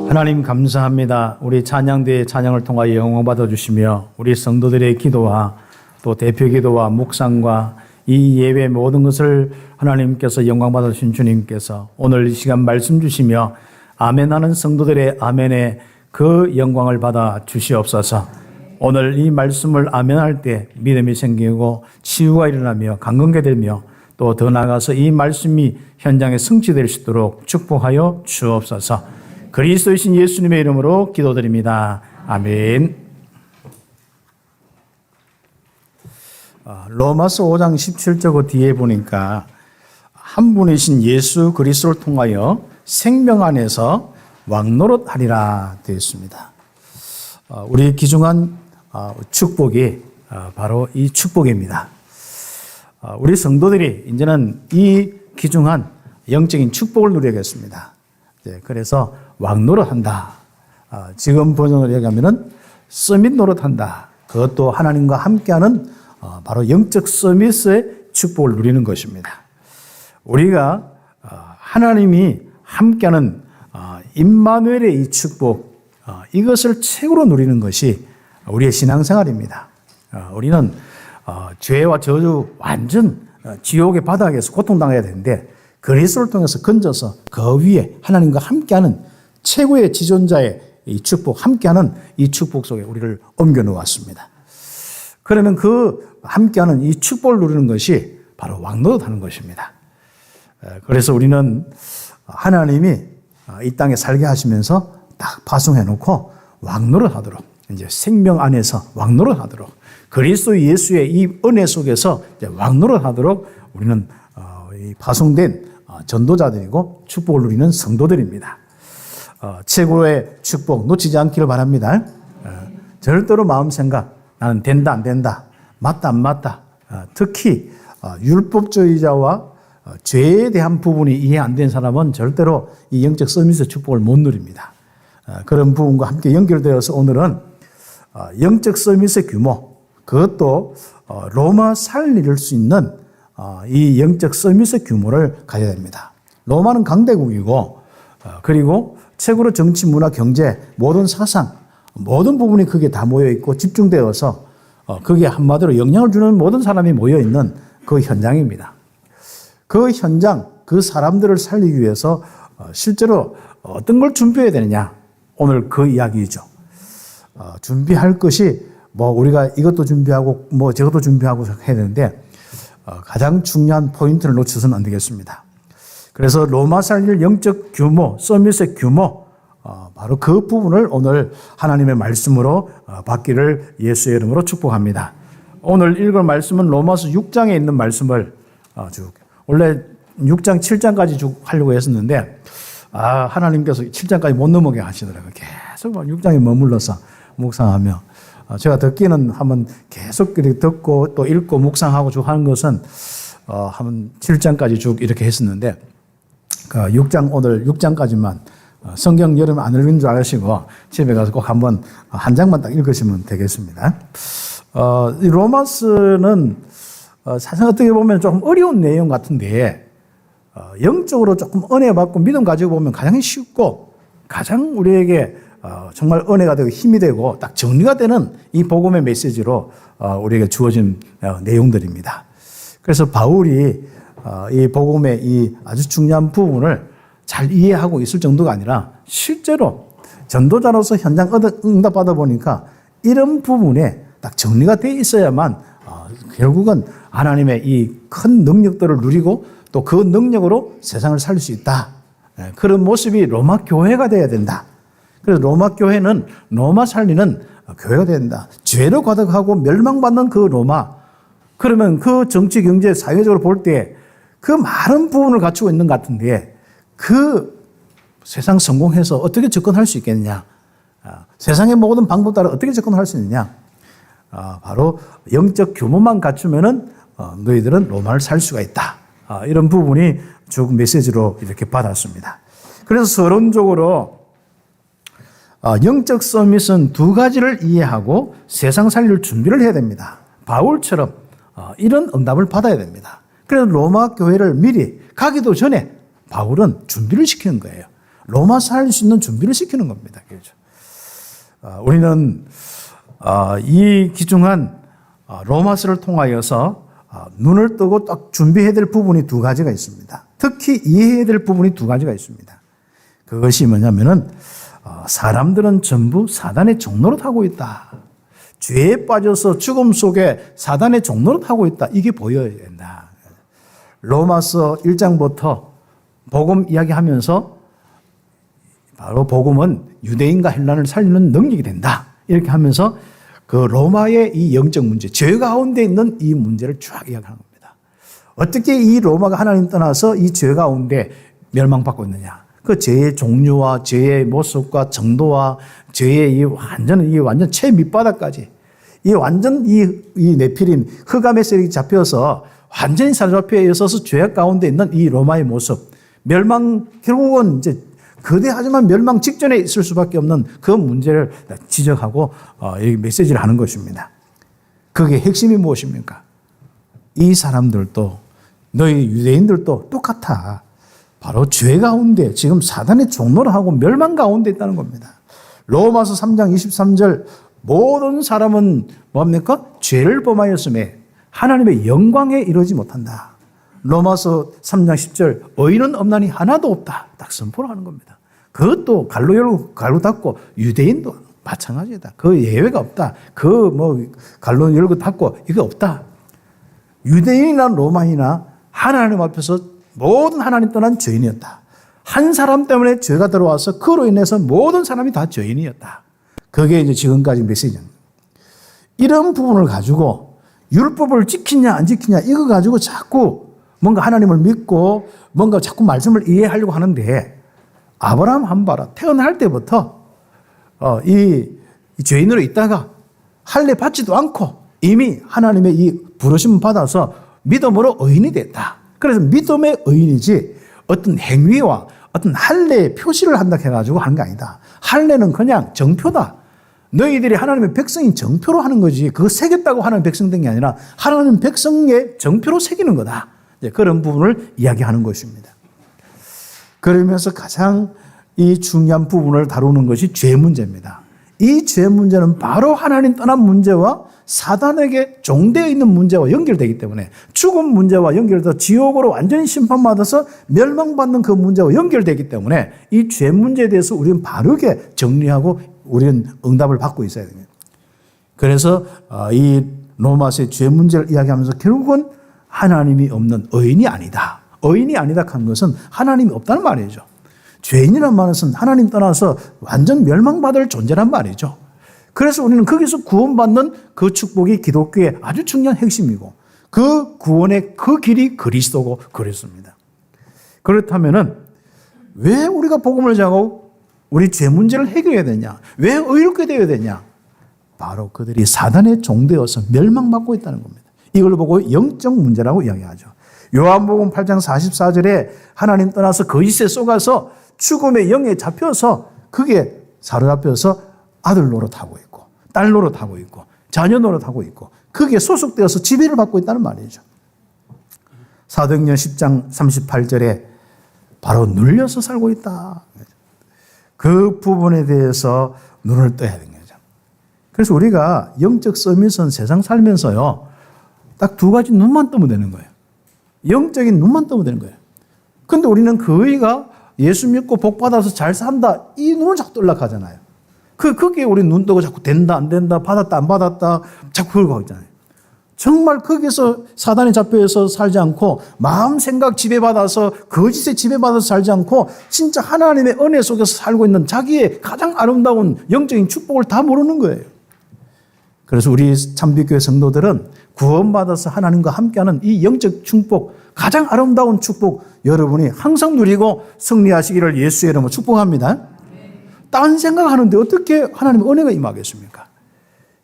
하나님 감사합니다. 우리 찬양대의 찬양을 통하여 영광 받아주시며 우리 성도들의 기도와 또 대표 기도와 묵상과 이 예배 모든 것을 하나님께서 영광 받아주신 주님께서 오늘 이 시간 말씀 주시며 아멘하는 성도들의 아멘에 그 영광을 받아 주시옵소서. 오늘 이 말씀을 아멘할 때 믿음이 생기고 치유가 일어나며 강건케 되며 또 더 나아가서 이 말씀이 현장에 성취될 수 있도록 축복하여 주옵소서. 그리스도이신 예수님의 이름으로 기도드립니다. 아멘. 로마서 5장 17절 뒤에 보니까 한 분이신 예수 그리스도를 통하여 생명 안에서 왕노릇하리라 되어 있습니다. 우리 귀중한 축복이 바로 이 축복입니다. 우리 성도들이 이제는 이 귀중한 영적인 축복을 누리겠습니다. 그래서 왕노릇한다. 지금 버전으로 얘기하면은 서밋 노릇한다. 그것도 하나님과 함께하는 바로 영적 서밋의 축복을 누리는 것입니다. 우리가 하나님이 함께하는 임마누엘의 이 축복, 이것을 최고로 누리는 것이 우리의 신앙생활입니다. 우리는 죄와 저주 완전 지옥의 바닥에서 고통당해야 되는데 그리스도를 통해서 건져서 그 위에 하나님과 함께하는 최고의 지존자의 이 축복, 함께하는 이 축복 속에 우리를 옮겨 놓았습니다. 그러면 그 함께하는 이 축복을 누리는 것이 바로 왕노릇하는 것입니다. 그래서 우리는 하나님이 이 땅에 살게 하시면서 딱 파송해 놓고 왕노릇하도록, 이제 생명 안에서 왕노릇하도록, 그리스도 예수의 이 은혜 속에서 이제 왕노릇하도록 우리는 이 파송된 전도자들이고 축복을 누리는 성도들입니다. 최고의 축복 놓치지 않기를 바랍니다. 절대로 마음 생각, 나는 된다 안 된다, 맞다 안 맞다, 특히 율법주의자와 죄에 대한 부분이 이해 안 된 사람은 절대로 이 영적 서밋의 축복을 못 누립니다. 그런 부분과 함께 연결되어서 오늘은 영적 서밋의 규모, 그것도 로마 살릴 수 있는 이 영적 서밋의 규모를 가져야 됩니다. 로마는 강대국이고 그리고 최고로 정치, 문화, 경제, 모든 사상, 모든 부분이 거기에 다 모여있고 집중되어서 거기에 한마디로 영향을 주는 모든 사람이 모여있는 그 현장입니다. 그 현장, 그 사람들을 살리기 위해서 실제로 어떤 걸 준비해야 되느냐, 오늘 그 이야기죠. 준비할 것이 우리가 이것도 준비하고 저것도 준비하고 해야 되는데 가장 중요한 포인트를 놓쳐서는 안 되겠습니다. 그래서 로마 살릴 영적 규모, 서밋의 규모, 바로 그 부분을 오늘 하나님의 말씀으로 받기를 예수의 이름으로 축복합니다. 오늘 읽을 말씀은 로마서 6장에 있는 말씀을 원래 6장, 7장까지 쭉 하려고 했었는데 하나님께서 7장까지 못 넘어게 하시더라고요. 계속 6장에 머물러서 묵상하며 제가 듣기는 한번 계속 이렇게 듣고 또 읽고 묵상하고 쭉 하는 것은 한번 7장까지 쭉 이렇게 했었는데 6장 오늘 6장까지만 성경 여름 안 읽은 줄 아시고 집에 가서 꼭 한번 한 장만 딱 읽으시면 되겠습니다. 이 로마서는 사실 어떻게 보면 조금 어려운 내용 같은데 영적으로 조금 은혜 받고 믿음 가지고 보면 가장 쉽고 가장 우리에게 정말 은혜가 되고 힘이 되고 딱 정리가 되는 이 복음의 메시지로 우리에게 주어진 내용들입니다. 그래서 바울이 이 복음의 이 아주 중요한 부분을 잘 이해하고 있을 정도가 아니라 실제로 전도자로서 현장 응답받아 보니까 이런 부분에 딱 정리가 돼 있어야만 결국은 하나님의 이 큰 능력들을 누리고 또 그 능력으로 세상을 살릴 수 있다. 그런 모습이 로마 교회가 돼야 된다. 그래서 로마 교회는 로마 살리는 교회가 된다. 죄로 가득하고 멸망받는 그 로마, 그러면 그 정치, 경제, 사회적으로 볼 때 그 많은 부분을 갖추고 있는 것 같은데 그 세상 성공해서 어떻게 접근할 수 있겠느냐? 세상의 모든 방법 따라 어떻게 접근할 수 있느냐? 바로 영적 규모만 갖추면은 너희들은 로마를 살 수가 있다. 이런 부분이 쭉 메시지로 이렇게 받았습니다. 그래서 서론적으로 영적 서밋은 두 가지를 이해하고 세상 살릴 준비를 해야 됩니다. 바울처럼 이런 응답을 받아야 됩니다. 그래서 로마 교회를 미리 가기도 전에 바울은 준비를 시키는 거예요. 로마서 할 수 있는 준비를 시키는 겁니다. 그렇죠? 우리는 이 귀중한 로마서를 통하여서 눈을 뜨고 딱 준비해야 될 부분이 두 가지가 있습니다. 특히 이해해야 될 부분이 두 가지가 있습니다. 그것이 뭐냐면은 사람들은 전부 사단의 종노릇 하고 있다. 죄에 빠져서 죽음 속에 사단의 종노릇 하고 있다. 이게 보여야 된다. 로마서 1장부터 복음 이야기하면서 바로 복음은 유대인과 헬라를 살리는 능력이 된다. 이렇게 하면서 그 로마의 이 영적 문제, 죄 가운데 있는 이 문제를 쫙 이야기하는 겁니다. 어떻게 이 로마가 하나님 떠나서 이 죄 가운데 멸망받고 있느냐. 그 죄의 종류와 죄의 모습과 정도와 죄의 이 완전 최밑바닥까지 완전 이 네피림 흑암의 세력이 잡혀서 완전히 사로잡혀 있어서 죄 가운데 있는 이 로마의 모습, 결국은 이제 거대하지만 멸망 직전에 있을 수밖에 없는 그 문제를 지적하고 이 메시지를 하는 것입니다. 그게 핵심이 무엇입니까? 이 사람들도 너희 유대인들도 똑같아. 바로 죄 가운데 지금 사단의 종노를 하고 멸망 가운데 있다는 겁니다. 로마서 3장 23절 모든 사람은 뭡니까? 죄를 범하였음에 하나님의 영광에 이르지 못한다. 로마서 3장 10절 의인은 없나니 하나도 없다. 딱 선포를 하는 겁니다. 그것도 갈로 열고 갈로 닫고 유대인도 마찬가지다. 그 예외가 없다. 갈로 열고 닫고 이거 없다. 유대인이나 로마이나 하나님 앞에서 모든 하나님 떠난 죄인이었다. 한 사람 때문에 죄가 들어와서 그로 인해서 모든 사람이 다 죄인이었다. 그게 이제 지금까지 메시지입니다. 이런 부분을 가지고 율법을 지키냐 안 지키냐 이거 가지고 자꾸 뭔가 하나님을 믿고 뭔가 자꾸 말씀을 이해하려고 하는데 아브라함 한 봐라. 태어날 때부터 이 죄인으로 있다가 할례 받지도 않고 이미 하나님의 이 부르심을 받아서 믿음으로 의인이 됐다. 그래서 믿음의 의인이지 어떤 행위와 어떤 할례의 표시를 한다 해가지고 하는 게 아니다. 할례는 그냥 정표다. 너희들이 하나님의 백성인 정표로 하는 거지 그거 새겼다고 하나님 백성 된 게 아니라 하나님 백성의 정표로 새기는 거다. 그런 부분을 이야기하는 것입니다. 그러면서 가장 이 중요한 부분을 다루는 것이 죄 문제입니다. 이 죄 문제는 바로 하나님 떠난 문제와 사단에게 종되어 있는 문제와 연결되기 때문에 죽음 문제와 연결돼서 지옥으로 완전히 심판받아서 멸망받는 그 문제와 연결되기 때문에 이 죄 문제에 대해서 우리는 바르게 정리하고 우리는 응답을 받고 있어야 됩니다. 그래서 이 로마서의 죄 문제를 이야기하면서 결국은 하나님이 없는 의인이 아니다. 의인이 아니다 하는 것은 하나님이 없다는 말이죠. 죄인이라는 말은 하나님 떠나서 완전 멸망받을 존재란 말이죠. 그래서 우리는 거기서 구원받는 그 축복이 기독교의 아주 중요한 핵심이고 그 구원의 그 길이 그리스도고 그렇습니다. 그렇다면은 왜 우리가 복음을 전하고 우리 죄 문제를 해결해야 되냐? 왜 의롭게 되어야 되냐? 바로 그들이 사단의 종되어서 멸망받고 있다는 겁니다. 이걸 보고 영적 문제라고 이야기하죠. 요한복음 8장 44절에 하나님 떠나서 거짓에 속아서 죽음의 영에 잡혀서 그게 사로잡혀서 아들 노릇하고 있고 딸 노릇하고 있고 자녀 노릇하고 있고 그게 소속되어서 지배를 받고 있다는 말이죠. 사도행전 10장 38절에 바로 눌려서 살고 있다. 그 부분에 대해서 눈을 떠야 되는 거죠. 그래서 우리가 영적 서밋은 세상 살면서요. 딱 두 가지 눈만 뜨면 되는 거예요. 영적인 눈만 뜨면 되는 거예요. 그런데 우리는 그의가 예수 믿고 복 받아서 잘 산다. 이 눈을 자꾸 뜨려고 하잖아요. 거기에 우리 눈 뜨고 자꾸 된다, 안 된다, 받았다, 안 받았다. 자꾸 그러고 있잖아요. 정말 거기서 사단에 잡혀서 살지 않고 마음 생각 지배받아서 거짓에 지배받아서 살지 않고 진짜 하나님의 은혜 속에서 살고 있는 자기의 가장 아름다운 영적인 축복을 다 모르는 거예요. 그래서 우리 참빛교회 성도들은 구원받아서 하나님과 함께하는 이 영적 축복, 가장 아름다운 축복 여러분이 항상 누리고 승리하시기를 예수의 이름으로 축복합니다. 딴 생각하는데 어떻게 하나님의 은혜가 임하겠습니까?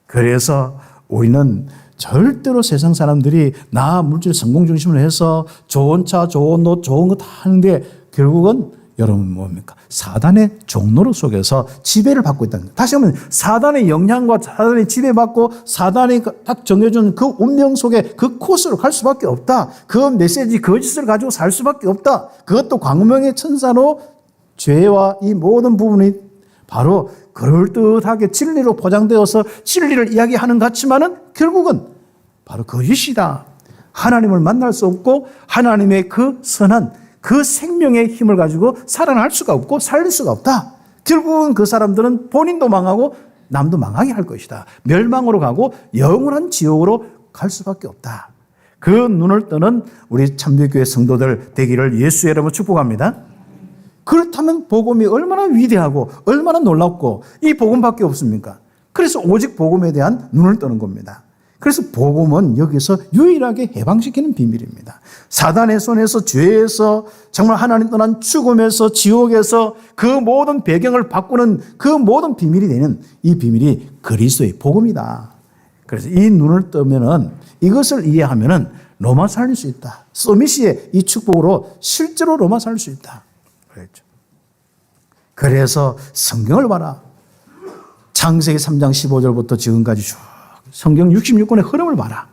그래서 우리는 절대로 세상 사람들이 나 물질 성공 중심으로 해서 좋은 차, 좋은 옷, 좋은 거 다 하는데 결국은 여러분 뭡니까? 사단의 종노릇 속에서 지배를 받고 있다는 거예요. 다시 하면 사단의 영향과 사단의 지배받고 사단이 딱 정해준 그 운명 속에 그 코스로 갈 수밖에 없다. 그 메시지, 거짓을 가지고 살 수밖에 없다. 그것도 광명의 천사로 죄와 이 모든 부분이 바로 그럴듯하게 진리로 포장되어서 진리를 이야기하는 것 같지만은 결국은 바로 거짓이다. 하나님을 만날 수 없고 하나님의 그 선한 그 생명의 힘을 가지고 살아날 수가 없고 살릴 수가 없다. 결국은 그 사람들은 본인도 망하고 남도 망하게 할 것이다. 멸망으로 가고 영원한 지옥으로 갈 수밖에 없다. 그 눈을 뜨는 우리 참교회 성도들 되기를 예수의 이름으로 축복합니다. 그렇다면 복음이 얼마나 위대하고 얼마나 놀랍고 이 복음밖에 없습니까? 그래서 오직 복음에 대한 눈을 뜨는 겁니다. 그래서 복음은 여기서 유일하게 해방시키는 비밀입니다. 사단의 손에서 죄에서 정말 하나님 떠난 죽음에서 지옥에서 그 모든 배경을 바꾸는 그 모든 비밀이 되는 이 비밀이 그리스도의 복음이다. 그래서 이 눈을 뜨면은 이것을 이해하면은 로마 살릴 수 있다. 서밋의 이 축복으로 실제로 로마 살릴 수 있다. 그랬죠. 그래서 성경을 봐라. 창세기 3장 15절부터 지금까지 쭉 성경 66권의 흐름을 봐라.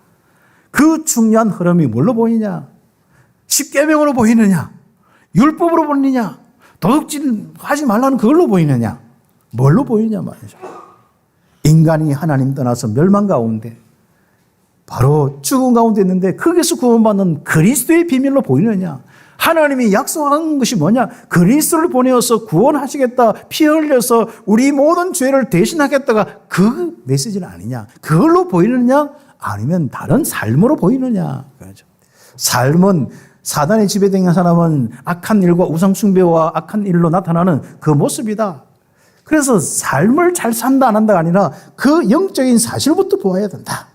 그 중요한 흐름이 뭘로 보이냐? 십계명으로 보이느냐? 율법으로 보이느냐? 도둑질 하지 말라는 그걸로 보이느냐? 뭘로 보이냐 말이죠. 인간이 하나님 떠나서 멸망 가운데 바로 죽음 가운데 있는데 거기서 구원받는 그리스도의 비밀로 보이느냐? 하나님이 약속한 것이 뭐냐? 그리스도를 보내어서 구원하시겠다. 피 흘려서 우리 모든 죄를 대신하겠다가 그 메시지는 아니냐? 그걸로 보이느냐? 아니면 다른 삶으로 보이느냐? 그렇죠. 삶은 사단의 지배된 사람은 악한 일과 우상숭배와 악한 일로 나타나는 그 모습이다. 그래서 삶을 잘 산다 안 한다가 아니라 그 영적인 사실부터 보아야 된다.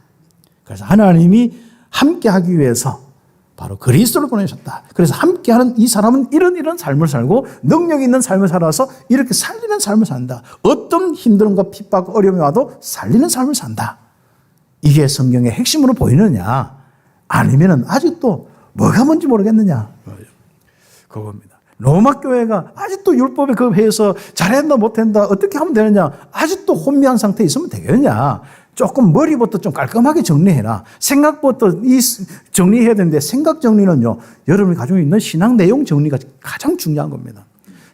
그래서 하나님이 함께하기 위해서 바로 그리스도를 보내셨다. 그래서 함께하는 이 사람은 이런 삶을 살고 능력 있는 삶을 살아서 이렇게 살리는 삶을 산다. 어떤 힘듦과 핍박, 어려움이 와도 살리는 삶을 산다. 이게 성경의 핵심으로 보이느냐? 아니면은 아직도 뭐가 뭔지 모르겠느냐? 그겁니다. 로마 교회가 아직도 율법에 급해서 잘한다 못한다 어떻게 하면 되느냐? 아직도 혼미한 상태에 있으면 되겠느냐? 조금 머리부터 좀 깔끔하게 정리해라. 생각부터 정리해야 되는데 생각 정리는요. 여러분이 가지고 있는 신앙 내용 정리가 가장 중요한 겁니다.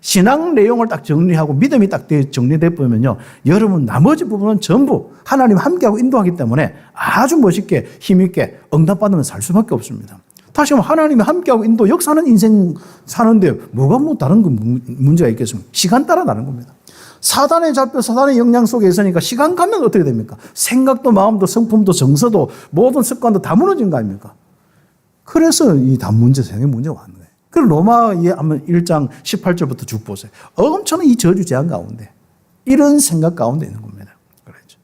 신앙 내용을 딱 정리하고 믿음이 딱 정리돼 보면요. 여러분 나머지 부분은 전부 하나님 함께하고 인도하기 때문에 아주 멋있게 힘있게 응답받으면 살 수밖에 없습니다. 다시 한번 하나님이 함께하고 인도 역사는 인생 사는데 뭐가 뭐 다른 문제가 있겠습니까? 시간 따라 다른 겁니다. 사단에 잡혀 사단의 영향 속에 있으니까 시간 가면 어떻게 됩니까? 생각도 마음도 성품도 정서도 모든 습관도 다 무너진 거 아닙니까? 그래서 이 다 생의 문제가 왔는 거예요. 그 로마에 한번 1장 18절부터 쭉 보세요. 엄청난 이 저주 재앙 가운데 이런 생각 가운데 있는 겁니다. 그렇죠.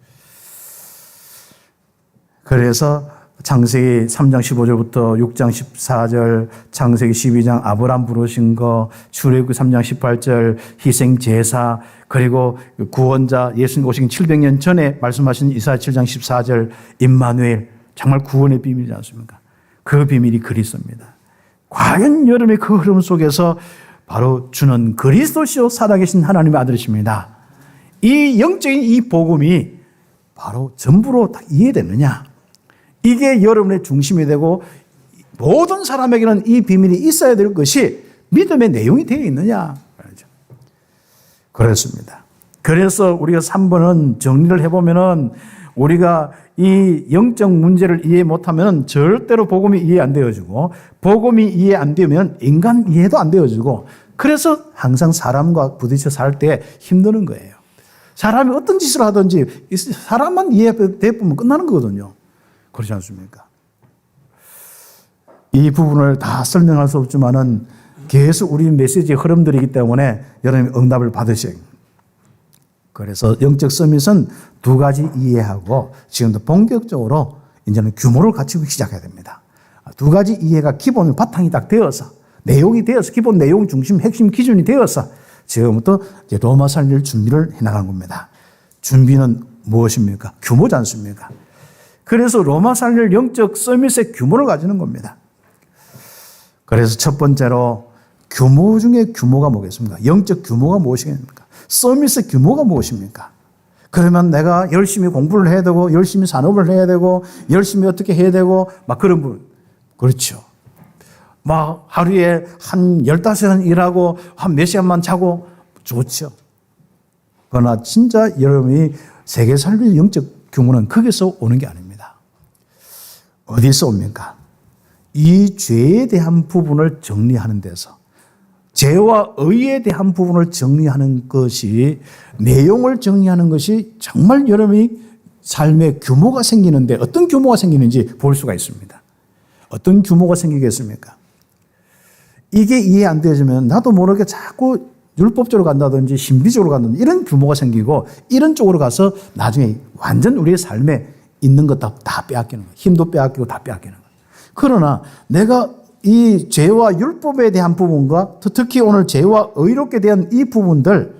그래서 창세기 3장 15절부터 6장 14절, 창세기 12장 아브람 부르신 거, 출애굽기 3장 18절 희생 제사, 그리고 구원자 예수님 오시기 700년 전에 말씀하신 이사야 7장 14절 임마누엘, 정말 구원의 비밀이지 않습니까? 그 비밀이 그리스도입니다. 과연 여러분의 그 흐름 속에서 바로 주는 그리스도시요 살아계신 하나님의 아들이십니다. 이 영적인 이 복음이 바로 전부로 다 이해되느냐? 이게 여러분의 중심이 되고 모든 사람에게는 이 비밀이 있어야 될 것이 믿음의 내용이 되어 있느냐. 그렇습니다. 그래서 우리가 3번은 정리를 해보면은 우리가 이 영적 문제를 이해 못하면 절대로 복음이 이해 안 되어지고 복음이 이해 안 되면 인간 이해도 안 되어지고 그래서 항상 사람과 부딪혀 살 때 힘드는 거예요. 사람이 어떤 짓을 하든지 사람만 이해되면 끝나는 거거든요. 그렇지 않습니까? 이 부분을 다 설명할 수 없지만은 계속 우리 메시지의 흐름들이기 때문에 여러분이 응답을 받으셔야 합니다. 그래서 영적 서밋은 두 가지 이해하고 지금도 본격적으로 이제는 규모를 갖추고 시작해야 됩니다. 두 가지 이해가 기본 바탕이 딱 되어서 내용이 되어서 기본 내용 중심 핵심 기준이 되어서 지금부터 이제 로마 살릴 준비를 해나가는 겁니다. 준비는 무엇입니까? 규모지 않습니까? 그래서 로마 살릴 영적 서밋의 규모를 가지는 겁니다. 그래서 첫 번째로 규모 중에 규모가 뭐겠습니까? 영적 규모가 무엇이겠습니까? 서밋의 규모가 무엇입니까? 그러면 내가 열심히 공부를 해야 되고 열심히 산업을 해야 되고 열심히 어떻게 해야 되고 막 그런 부분. 그렇죠. 막 하루에 한 15시간 일하고 한 몇 시간만 자고 좋죠. 그러나 진짜 여러분이 세계 살릴 영적 규모는 거기서 오는 게 아닙니다. 어디서 옵니까? 이 죄에 대한 부분을 정리하는 데서, 죄와 의에 대한 부분을 정리하는 것이, 내용을 정리하는 것이 정말 여러분이 삶의 규모가 생기는데, 어떤 규모가 생기는지 볼 수가 있습니다. 어떤 규모가 생기겠습니까? 이게 이해 안 되어지면 나도 모르게 자꾸 율법적으로 간다든지 신비적으로 간다든지 이런 규모가 생기고, 이런 쪽으로 가서 나중에 완전 우리의 삶에 있는 것 다 빼앗기는 거예요. 힘도 빼앗기고 다 빼앗기는 거예요. 그러나 내가 이 죄와 율법에 대한 부분과 특히 오늘 죄와 의롭게 대한 이 부분들,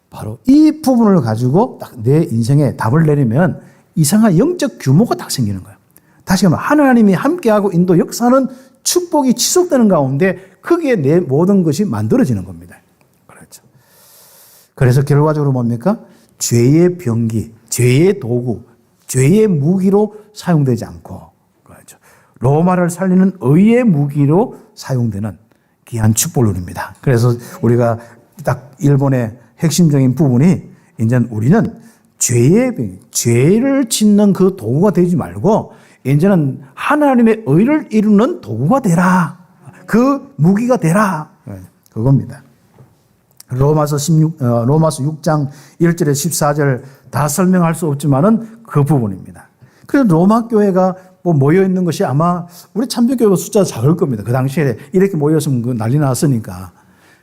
바로 이 부분을 가지고 딱 내 인생에 답을 내리면 이상한 영적 규모가 딱 생기는 거예요. 다시 말하면 하나님이 함께하고 인도 역사는 축복이 지속되는 가운데 거기에 내 모든 것이 만들어지는 겁니다. 그렇죠. 그래서 결과적으로 뭡니까? 죄의 병기, 죄의 도구, 죄의 무기로 사용되지 않고, 그렇죠, 로마를 살리는 의의 무기로 사용되는 귀한 축복을 누립니다. 그래서 우리가 딱 일본의 핵심적인 부분이, 이제 우리는 죄를 짓는 그 도구가 되지 말고 이제는 하나님의 의를 이루는 도구가 되라. 그 무기가 되라. 그겁니다. 로마서 6장 1절에 14절 다 설명할 수 없지만은 그 부분입니다. 그래서 로마 교회가 모여 있는 것이 아마 우리 참교교회 숫자가 작을 겁니다. 그 당시에 이렇게 모였으면 난리 났으니까.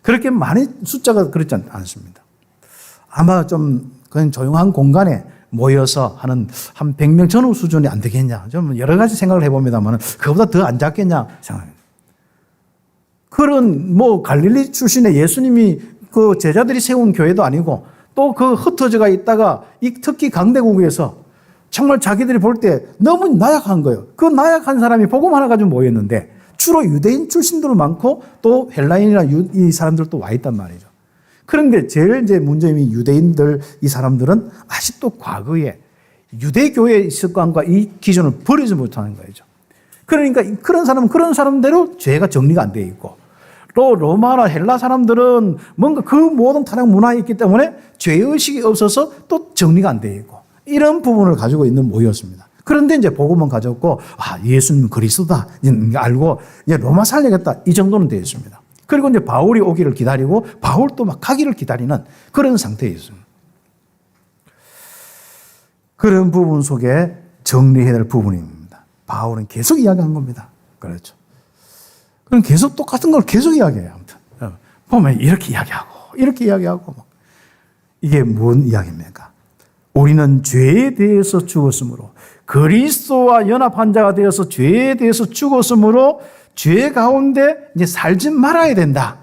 그렇게 많이 숫자가 그렇지 않습니다. 아마 좀 그냥 조용한 공간에 모여서 하는 한 100명 전후 수준이 안 되겠냐. 좀 여러 가지 생각을 해봅니다만 그거보다 더 안 작겠냐 생각합니다. 그런 갈릴리 출신의 예수님이 그 제자들이 세운 교회도 아니고, 또 그 흩어져가 있다가 특히 강대국에서 정말 자기들이 볼 때 너무 나약한 거예요. 그 나약한 사람이 복음 하나 가지고 모였는데 주로 유대인 출신들도 많고 또 헬라인이나 이 사람들도 와 있단 말이죠. 그런데 제일 이제 문제는 유대인들, 이 사람들은 아직도 과거에 유대교회의 습관과 이 기준을 버리지 못하는 거죠. 그러니까 그런 사람대로 죄가 정리가 안 되어 있고, 또 로마나 헬라 사람들은 뭔가 그 모든 타락 문화에 있기 때문에 죄의식이 없어서 또 정리가 안 되어 있고, 이런 부분을 가지고 있는 모였습니다. 그런데 이제 복음은 가졌고, 예수님 그리스도다 알고 이제 로마 살리겠다, 이 정도는 되어 있습니다. 그리고 이제 바울이 오기를 기다리고 바울도 막 가기를 기다리는 그런 상태에 있습니다. 그런 부분 속에 정리해야 될 부분입니다. 바울은 계속 이야기한 겁니다. 그렇죠. 그럼 계속 똑같은 걸 계속 이야기해요. 아무튼 보면 이렇게 이야기하고 이게 뭔 이야기입니까? 우리는 죄에 대해서 죽었으므로, 그리스도와 연합한 자가 되어서 죄에 대해서 죽었으므로 죄 가운데 이제 살지 말아야 된다.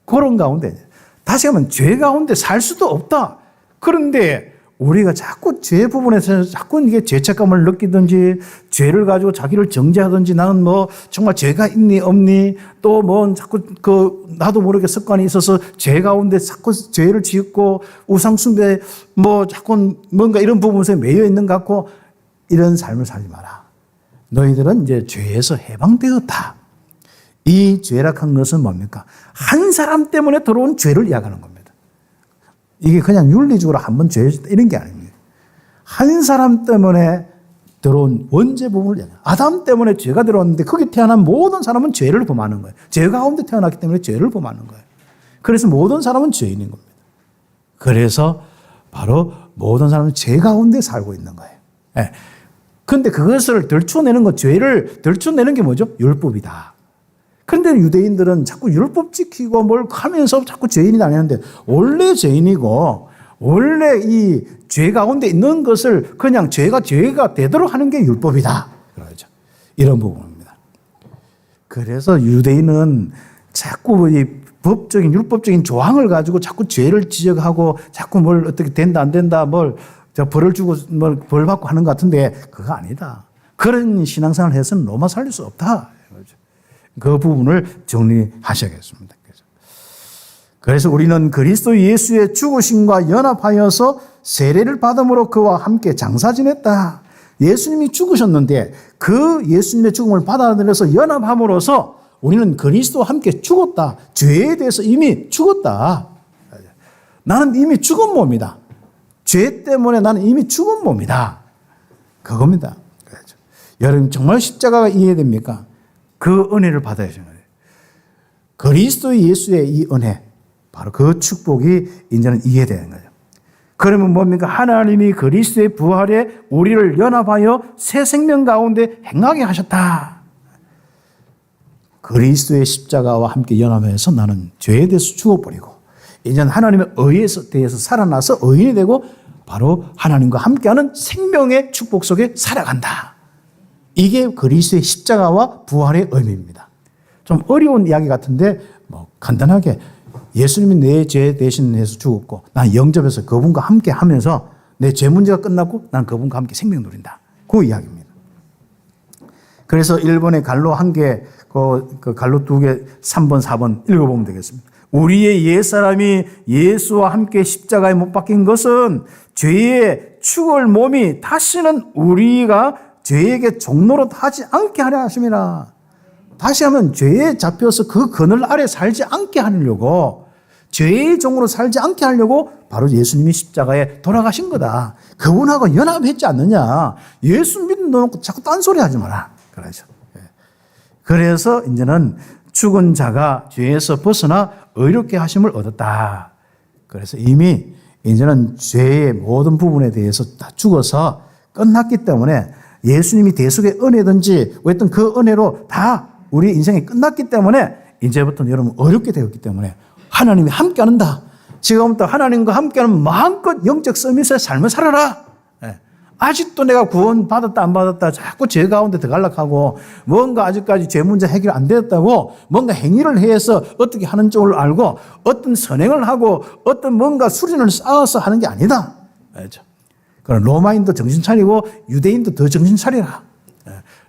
그런 가운데, 다시 하면 죄 가운데 살 수도 없다. 그런데 우리가 자꾸 죄 부분에서 자꾸 이게 죄책감을 느끼든지, 죄를 가지고 자기를 정죄하든지, 나는 정말 죄가 있니 없니, 또 자꾸 나도 모르게 습관이 있어서 죄 가운데 자꾸 죄를 짓고 우상숭배 자꾸 뭔가 이런 부분에서 매여 있는 것 같고, 이런 삶을 살지 마라. 너희들은 이제 죄에서 해방되었다. 이 죄락한 것은 뭡니까? 한 사람 때문에 들어온 죄를 이야기하는 겁니다. 이게 그냥 윤리적으로 한번 죄 이런 게 아닙니다. 한 사람 때문에 들어온 원죄 부분을 이야기해요. 아담 때문에 죄가 들어왔는데 거기 태어난 모든 사람은 죄를 범하는 거예요. 죄 가운데 태어났기 때문에 죄를 범하는 거예요. 그래서 모든 사람은 죄인인 겁니다. 그래서 바로 모든 사람은 죄 가운데 살고 있는 거예요. 그런데 그것을 덜쳐내는 죄를 덜쳐내는 게 뭐죠? 율법이다. 그런데 유대인들은 자꾸 율법 지키고 뭘 하면서 자꾸 죄인이 아니는데, 원래 죄인이고 원래 이 죄 가운데 있는 것을 그냥 죄가 되도록 하는 게 율법이다. 그러죠. 이런 부분입니다. 그래서 유대인은 자꾸 이 법적인 율법적인 조항을 가지고 자꾸 죄를 지적하고 자꾸 뭘 어떻게 된다 안 된다 벌을 주고 벌 받고 하는 것 같은데, 그거 아니다. 그런 신앙생활을 해서는 로마 살릴 수 없다. 그 부분을 정리하셔야겠습니다. 그래서 우리는 그리스도 예수의 죽으심과 연합하여서 세례를 받음으로 그와 함께 장사 지냈다. 예수님이 죽으셨는데 그 예수님의 죽음을 받아들여서 연합함으로써 우리는 그리스도와 함께 죽었다. 죄에 대해서 이미 죽었다. 나는 이미 죽은 몸이다. 죄 때문에 나는 이미 죽은 몸이다. 그겁니다. 그렇죠. 여러분 정말 십자가가 이해됩니까? 그 은혜를 받아야 되는 거예요. 그리스도 예수의 이 은혜, 바로 그 축복이 이제는 이해되는 거예요. 그러면 뭡니까? 하나님이 그리스도의 부활에 우리를 연합하여 새 생명 가운데 행하게 하셨다. 그리스도의 십자가와 함께 연합해서 나는 죄에 대해서 죽어버리고 이제는 하나님의 의에 대해서 살아나서 의인이 되고 바로 하나님과 함께하는 생명의 축복 속에 살아간다. 이게 그리스도의 십자가와 부활의 의미입니다. 좀 어려운 이야기 같은데 간단하게 예수님이 내 죄 대신해서 죽었고 난 영접해서 그분과 함께 하면서 내 죄 문제가 끝났고 난 그분과 함께 생명 누린다. 그 이야기입니다. 그래서 1번에 갈로 1개, 그 갈로 2개, 3번, 4번 읽어보면 되겠습니다. 우리의 옛사람이 예수와 함께 십자가에 못 박힌 것은 죄의 죽을 몸이 다시는 우리가 죄에게 종노릇 하지 않게 하려 하심이라. 다시 하면 죄에 잡혀서 그 그늘 아래 살지 않게 하려고, 죄의 종으로 살지 않게 하려고 바로 예수님이 십자가에 돌아가신 거다. 그분하고 연합했지 않느냐. 예수 믿어놓고 자꾸 딴소리 하지 마라. 그러죠. 그래서 이제는 죽은 자가 죄에서 벗어나 의롭게 하심을 얻었다. 그래서 이미 이제는 죄의 모든 부분에 대해서 다 죽어서 끝났기 때문에 예수님이 대속의 은혜든지 어떤 그 은혜로 다 우리 인생이 끝났기 때문에 이제부터는 여러분 어렵게 되었기 때문에 하나님이 함께한다. 지금부터 하나님과 함께하는 마음껏 영적 서밋의 삶을 살아라. 아직도 내가 구원 받았다 안 받았다 자꾸 죄 가운데 들어가려고 하고 뭔가 아직까지 죄 문제 해결 안 되었다고 뭔가 행위를 해서 어떻게 하는 쪽을 알고 어떤 선행을 하고 어떤 뭔가 수련을 쌓아서 하는 게 아니다. 알죠? 그럼 로마인도 정신 차리고 유대인도 더 정신 차리라.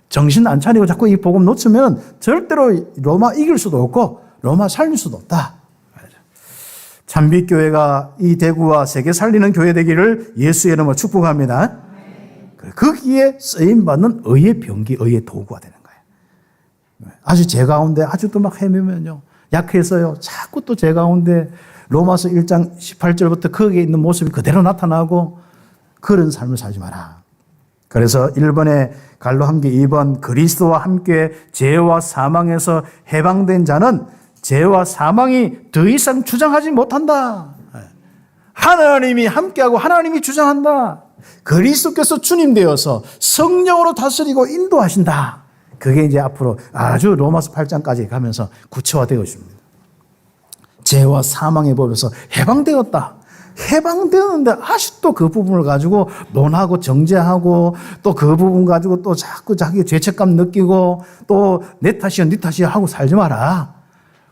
정신 안 차리고 자꾸 이 복음 놓치면 절대로 로마 이길 수도 없고 로마 살릴 수도 없다. 참빛교회가 이 대구와 세계 살리는 교회 되기를 예수의 이름으로 축복합니다. 거기에 쓰임받는 의의 병기, 의의 도구가 되는 거예요. 아주 제 가운데 아주 또 막 헤매면요. 약해서요. 자꾸 또 제 가운데 로마서 1장 18절부터 거기에 있는 모습이 그대로 나타나고 그런 삶을 살지 마라. 그래서 1번에 갈로 1개, 2번 그리스도와 함께 죄와 사망에서 해방된 자는 죄와 사망이 더 이상 주장하지 못한다. 하나님이 함께하고 하나님이 주장한다. 그리스도께서 주님 되어서 성령으로 다스리고 인도하신다. 그게 이제 앞으로 아주 로마서 8장까지 가면서 구체화되어 있습니다. 죄와 사망의 법에서 해방되었다. 해방되었는데 아직도 그 부분을 가지고 논하고 정죄하고 또 그 부분 가지고 또 자꾸 자기 죄책감 느끼고 또 내 탓이야 네 탓이야 하고 살지 마라.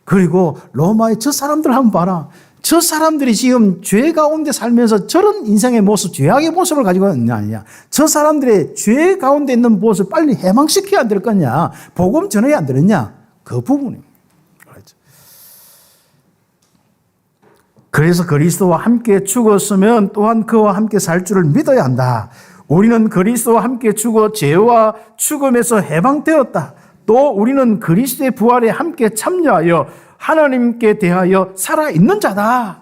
그리고 로마의 저 사람들 한번 봐라. 저 사람들이 지금 죄 가운데 살면서 저런 인생의 모습, 죄악의 모습을 가지고 있느냐 아니냐. 저 사람들의 죄 가운데 있는 모습을 빨리 해방시켜야 안 될 거냐. 복음 전해야 안 되느냐. 그 부분입니다. 그래서 그리스도와 함께 죽었으면 또한 그와 함께 살 줄을 믿어야 한다. 우리는 그리스도와 함께 죽어 죄와 죽음에서 해방되었다. 또 우리는 그리스도의 부활에 함께 참여하여 하나님께 대하여 살아있는 자다.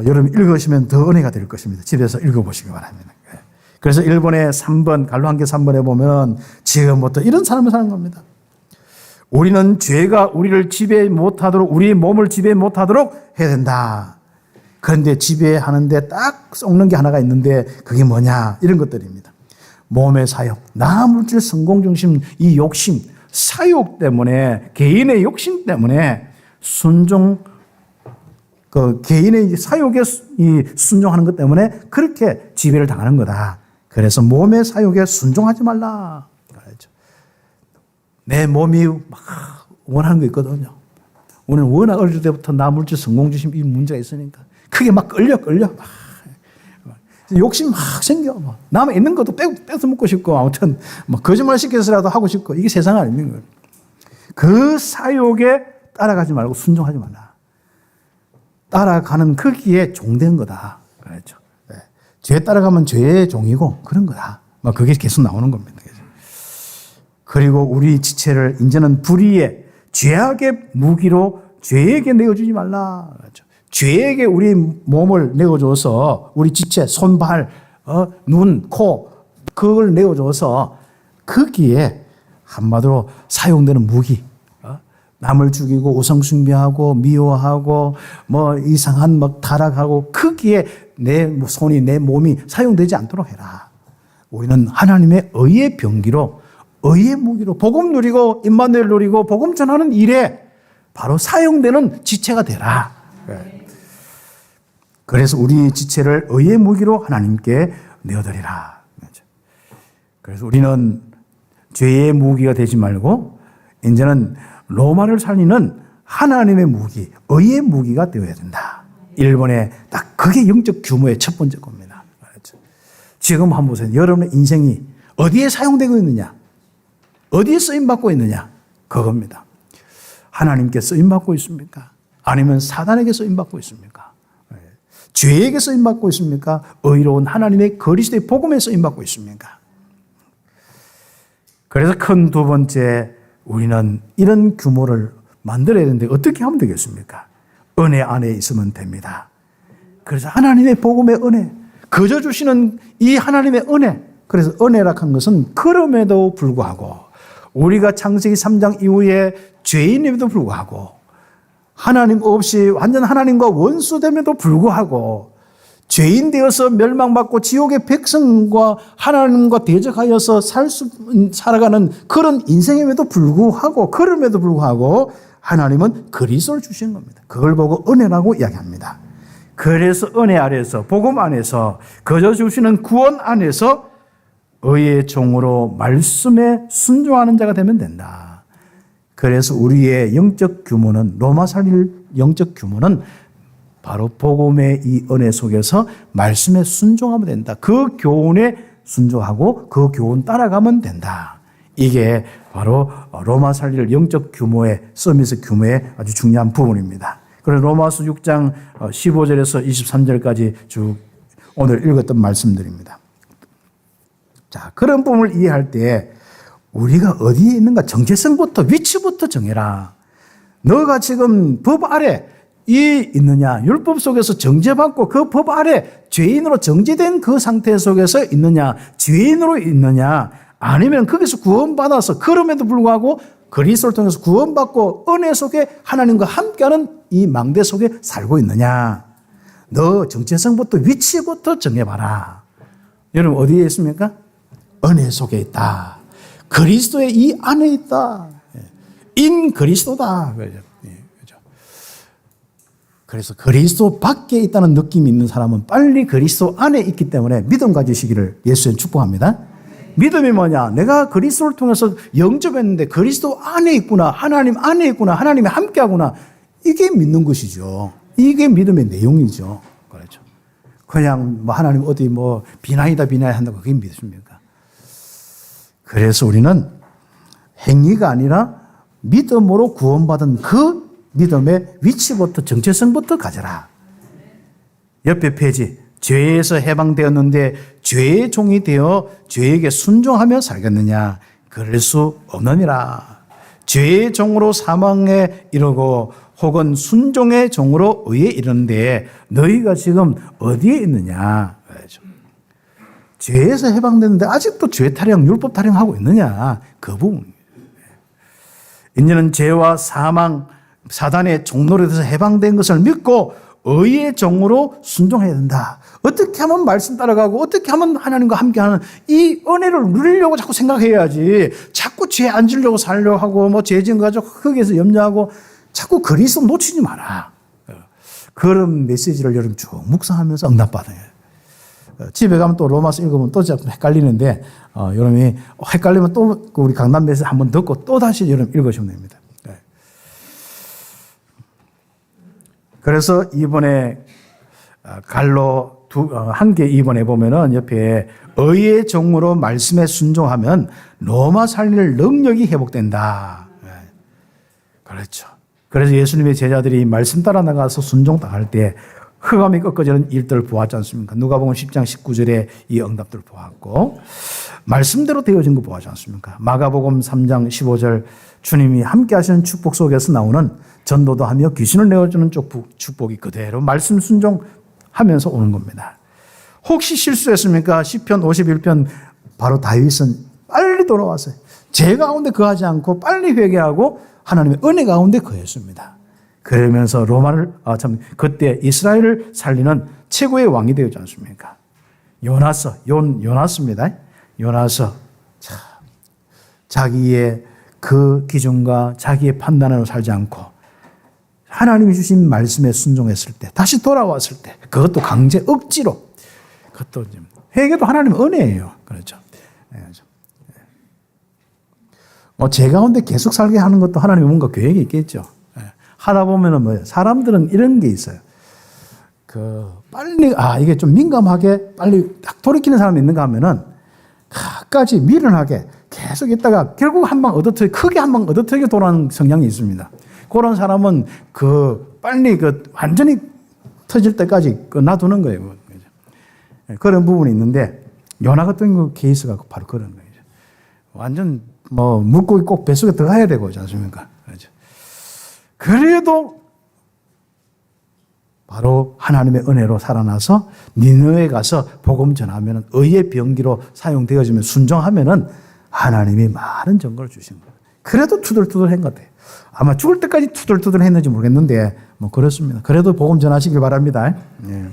여러분 읽으시면 더 은혜가 될 것입니다. 집에서 읽어보시기 바랍니다. 그래서 1번에 3번, 갈로 1개 3번에 보면 지금부터 이런 삶을 사는 겁니다. 우리는 죄가 우리를 지배 못하도록, 우리의 몸을 지배 못하도록 해야 된다. 그런데 지배하는데 딱 썩는 게 하나가 있는데 그게 뭐냐? 이런 것들입니다. 몸의 사욕, 나물질 성공중심, 이 욕심, 사욕 때문에, 개인의 욕심 때문에 개인의 사욕에 순종하는 것 때문에 그렇게 지배를 당하는 거다. 그래서 몸의 사욕에 순종하지 말라. 내 몸이 막 원하는 거 있거든요. 우리는 워낙 어릴 때부터 나물질 성공중심 이 문제가 있으니까 그게 막 끌려. 욕심 막 생겨. 남에 있는 것도 뺏어 먹고 싶고, 아무튼, 거짓말 시켜서라도 하고 싶고, 이게 세상 아닙니까? 그 사욕에 따라가지 말고 순종하지 말라. 따라가는 거기에 종된 거다. 그렇죠. 네. 죄에 따라가면 죄의 종이고, 그런 거다. 그게 계속 나오는 겁니다. 그리고 우리 지체를 이제는 불의의 죄악의 무기로 죄에게 내어주지 말라. 죄에게 우리 몸을 내어줘서 우리 지체, 손, 발, 눈, 코 그걸 내어줘서 거기에 한마디로 사용되는 무기, 남을 죽이고 우상숭배하고 미워하고 뭐 이상한 막 타락하고 거기에 내 손이 내 몸이 사용되지 않도록 해라. 우리는 하나님의 의의 병기로 의의 무기로 복음 누리고 임마누엘 누리고 복음 전하는 일에 바로 사용되는 지체가 되라. 그래서 우리 지체를 의의 무기로 하나님께 내어드리라. 그래서 우리는 죄의 무기가 되지 말고 이제는 로마를 살리는 하나님의 무기, 의의 무기가 되어야 된다. 일본에 딱 그게 영적 규모의 첫 번째 겁니다. 지금 한번 보세요. 여러분의 인생이 어디에 사용되고 있느냐? 어디에 쓰임받고 있느냐? 그겁니다. 하나님께 쓰임받고 있습니까? 아니면 사단에게 쓰임받고 있습니까? 죄에게 쓰임받고 있습니까? 의로운 하나님의 그리스도의 복음에 쓰임받고 있습니까? 그래서 큰 두 번째, 우리는 이런 규모를 만들어야 되는데 어떻게 하면 되겠습니까? 은혜 안에 있으면 됩니다. 그래서 하나님의 복음의 은혜, 거저 주시는 이 하나님의 은혜, 그래서 은혜락한 것은 그럼에도 불구하고 우리가 창세기 3장 이후에 죄인임에도 불구하고 하나님 없이 완전 하나님과 원수됨에도 불구하고 죄인 되어서 멸망받고 지옥의 백성과 하나님과 대적하여서 살아가는 그런 인생임에도 불구하고 그럼에도 불구하고 하나님은 그리스도를 주신 겁니다. 그걸 보고 은혜라고 이야기합니다. 그래서 은혜 아래서 복음 안에서 거저 주시는 구원 안에서 의의 종으로 말씀에 순종하는 자가 되면 된다. 그래서 우리의 영적 규모는 로마 살릴 영적 규모는 바로 복음의 이 은혜 속에서 말씀에 순종하면 된다. 그 교훈에 순종하고 그 교훈 따라가면 된다. 이게 바로 로마 살릴 영적 규모의 서밋의 규모의 아주 중요한 부분입니다. 그래서 로마서 6장 15절에서 23절까지 쭉 오늘 읽었던 말씀들입니다. 자, 그런 부분을 이해할 때 우리가 어디에 있는가 정체성부터 위치부터 정해라. 너가 지금 법 아래 이 있느냐, 율법 속에서 정죄받고 그 법 아래 죄인으로 정죄된 그 상태 속에서 있느냐, 죄인으로 있느냐, 아니면 거기서 구원받아서 그럼에도 불구하고 그리스도를 통해서 구원받고 은혜 속에 하나님과 함께하는 이 망대 속에 살고 있느냐. 너 정체성부터 위치부터 정해봐라. 여러분 어디에 있습니까? 은혜 속에 있다. 그리스도의 이 안에 있다. 인 그리스도다. 그래서 그리스도 밖에 있다는 느낌이 있는 사람은 빨리 그리스도 안에 있기 때문에 믿음 가지시기를 예수님 축복합니다. 믿음이 뭐냐? 내가 그리스도를 통해서 영접했는데 그리스도 안에 있구나. 하나님 안에 있구나. 하나님이 함께하구나. 이게 믿는 것이죠. 이게 믿음의 내용이죠. 그렇죠. 그냥 뭐 하나님 어디 뭐 비나이다 한다고 그게 믿습니까? 그래서 우리는 행위가 아니라 믿음으로 구원받은 그 믿음의 위치부터 정체성부터 가져라. 옆에 페이지. 죄에서 해방되었는데 죄의 종이 되어 죄에게 순종하며 살겠느냐? 그럴 수 없느니라. 죄의 종으로 사망에 이르고 혹은 순종의 종으로 의에 이르는데 너희가 지금 어디에 있느냐? 죄에서 해방됐는데 아직도 죄 타령, 율법 타령하고 있느냐? 그 부분. 이제는 죄와 사망, 사단의 종노릇에서 해방된 것을 믿고 의의 종으로 순종해야 된다. 어떻게 하면 말씀 따라가고 어떻게 하면 하나님과 함께하는 이 은혜를 누리려고 자꾸 생각해야지. 자꾸 죄 안 지려고 살려고 하고 뭐 죄 지은 거 가지고 거기에서 염려하고 자꾸 그리스도 놓치지 마라. 그런 메시지를 여러분 쭉 묵상하면서 응답받아요. 집에 가면 또 로마서 읽으면 또 자꾸 헷갈리는데 여러분이 헷갈리면 또 우리 강남 메시지 한번 듣고 또 다시 여러분 읽으시면 됩니다. 그래서 이번에 갈로 한 개 이번에 보면은 옆에 의의 종으로 말씀에 순종하면 로마 살릴 능력이 회복된다. 그렇죠. 그래서 예수님의 제자들이 말씀 따라 나가서 순종 당할 때 흑암이 꺾어지는 일들을 보았지 않습니까? 누가복음 10장 19절에 이 응답들을 보았고 말씀대로 되어진 거 보았지 않습니까? 마가복음 3장 15절 주님이 함께 하시는 축복 속에서 나오는 전도도 하며 귀신을 내어주는 축복이 그대로 말씀 순종하면서 오는 겁니다. 혹시 실수했습니까? 시편 51편 바로 다윗은 빨리 돌아왔어요. 죄 가운데 거하지 않고 빨리 회개하고 하나님의 은혜 가운데 거했습니다. 그러면서 그때 이스라엘을 살리는 최고의 왕이 되었지 않습니까? 요나스입니다. 요나스. 자기의 그 기준과 자기의 판단으로 살지 않고 하나님이 주신 말씀에 순종했을 때, 다시 돌아왔을 때, 그것도 강제 억지로, 그것도 회개도 하나님의 은혜예요. 그렇죠. 제 가운데 계속 살게 하는 것도 하나님의 뭔가 계획이 있겠죠. 하다 보면은 사람들은 이런 게 있어요. 빨리, 이게 좀 민감하게 빨리 딱 돌이키는 사람이 있는가 하면은, 끝까지 미련하게 계속 있다가 결국 크게 한 방 얻어뜨리게 돌아가는 성향이 있습니다. 그런 사람은 빨리 완전히 터질 때까지 놔두는 거예요. 그런 부분이 있는데, 요나 같은 케이스가 바로 그런 거예요. 완전 물고기 꼭 뱃속에 들어가야 되고, 그렇지 않습니까? 그렇죠. 그래도 바로 하나님의 은혜로 살아나서 니느웨에 가서 복음 전하면 의의 병기로 사용되어지면 순종하면은 하나님이 많은 증거를 주신 거예요. 그래도 투덜투덜한 것 같아요. 아마 죽을 때까지 투덜투덜 했는지 모르겠는데 그렇습니다. 그래도 복음 전하시길 바랍니다. 네.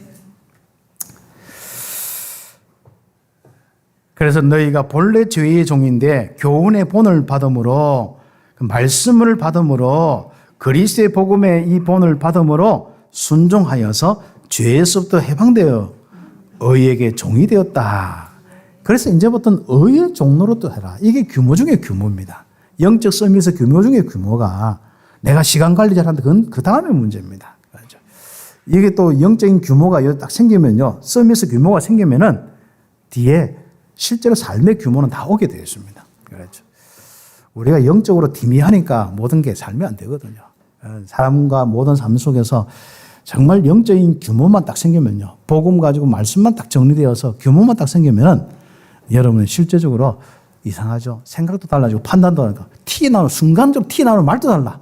그래서 너희가 본래 죄의 종인데 교훈의 본을 받음으로 말씀을 받음으로 그리스도의 복음의 이 본을 받음으로 순종하여서 죄에서부터 해방되어 의에게 종이 되었다. 그래서 이제부터는 의의 종로로 또 해라. 이게 규모 중에 규모입니다. 영적 서밋의 규모 중에 규모가 내가 시간 관리 잘하는데 그건 그 다음의 문제입니다. 그렇죠? 이게 또 영적인 규모가 딱 생기면요. 서밋의 규모가 생기면은 뒤에 실제로 삶의 규모는 다 오게 되어 있습니다. 그렇죠? 우리가 영적으로 디미하니까 모든 게 삶이 안 되거든요. 사람과 모든 삶 속에서 정말 영적인 규모만 딱 생기면요. 복음 가지고 말씀만 딱 정리되어서 규모만 딱 생기면은 여러분은 실제적으로 이상하죠. 생각도 달라지고 판단도 달라지고 순간적으로 튀어나오는 말도 달라.